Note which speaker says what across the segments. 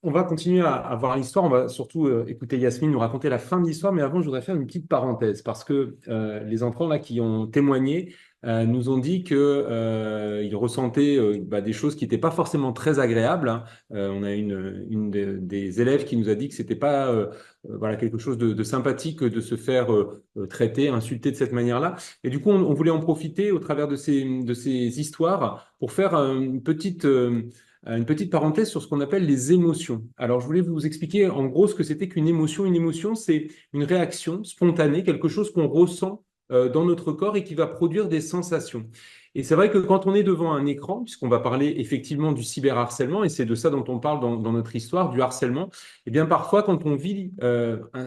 Speaker 1: on va continuer à voir l'histoire. On va surtout écouter Yasmine nous raconter la fin de l'histoire. Mais avant, je voudrais faire une petite parenthèse parce que les enfants là qui ont témoigné nous ont dit que ils ressentaient des choses qui n'étaient pas forcément très agréables, hein. On a des élèves qui nous a dit que c'était pas voilà quelque chose de sympathique de se faire traiter, insulter de cette manière-là. Et du coup, on voulait en profiter au travers de ces histoires pour faire une petite parenthèse sur ce qu'on appelle les émotions. Alors, je voulais vous expliquer en gros ce que c'était qu'une émotion. Une émotion, c'est une réaction spontanée, quelque chose qu'on ressent dans notre corps et qui va produire des sensations. Et c'est vrai que quand on est devant un écran, puisqu'on va parler effectivement du cyberharcèlement, et c'est de ça dont on parle dans notre histoire, du harcèlement, eh bien parfois quand on vit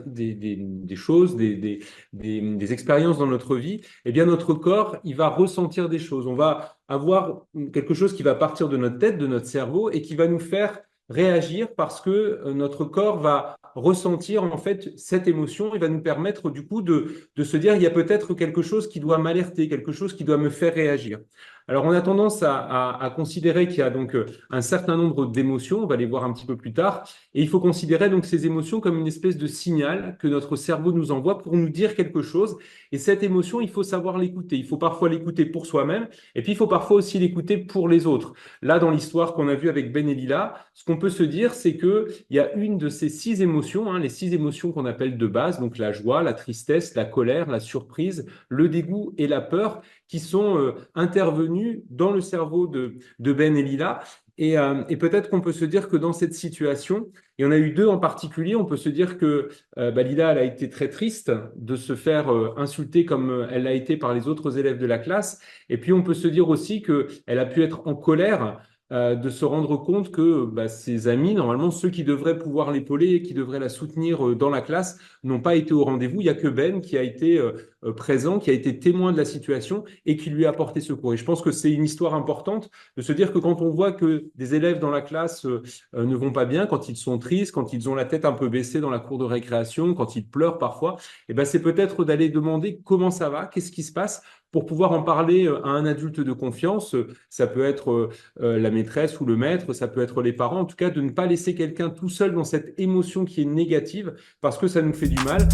Speaker 1: des choses, des expériences dans notre vie, eh bien notre corps, il va ressentir des choses. On va avoir quelque chose qui va partir de notre tête, de notre cerveau, et qui va nous faire réagir parce que notre corps va ressentir en fait cette émotion et va nous permettre du coup de se dire il y a peut-être quelque chose qui doit m'alerter, quelque chose qui doit me faire réagir. Alors on a tendance à considérer qu'il y a donc un certain nombre d'émotions, on va les voir un petit peu plus tard, et il faut considérer donc ces émotions comme une espèce de signal que notre cerveau nous envoie pour nous dire quelque chose. Et cette émotion, il faut savoir l'écouter. Il faut parfois l'écouter pour soi-même, et puis il faut parfois aussi l'écouter pour les autres. Là, dans l'histoire qu'on a vue avec Ben et Lila, ce qu'on peut se dire, c'est qu'il y a une de ces 6 émotions, hein, les 6 émotions qu'on appelle de base, donc la joie, la tristesse, la colère, la surprise, le dégoût et la peur, qui sont intervenus dans le cerveau de Ben et Lila. Et peut-être qu'on peut se dire que dans cette situation, il y en a eu deux en particulier, on peut se dire que Lila, elle a été très triste de se faire insulter comme elle l'a été par les autres élèves de la classe. Et puis on peut se dire aussi qu'elle a pu être en colère de se rendre compte que ses amis, normalement ceux qui devraient pouvoir l'épauler et qui devraient la soutenir dans la classe, n'ont pas été au rendez-vous. Il n'y a que Ben qui a été présent, qui a été témoin de la situation et qui lui a apporté secours. Et je pense que c'est une histoire importante de se dire que quand on voit que des élèves dans la classe ne vont pas bien, quand ils sont tristes, quand ils ont la tête un peu baissée dans la cour de récréation, quand ils pleurent parfois, et ben c'est peut-être d'aller demander comment ça va, qu'est-ce qui se passe, pour pouvoir en parler à un adulte de confiance. Ça peut être la maîtresse ou le maître, ça peut être les parents, en tout cas de ne pas laisser quelqu'un tout seul dans cette émotion qui est négative parce que ça nous fait du mal.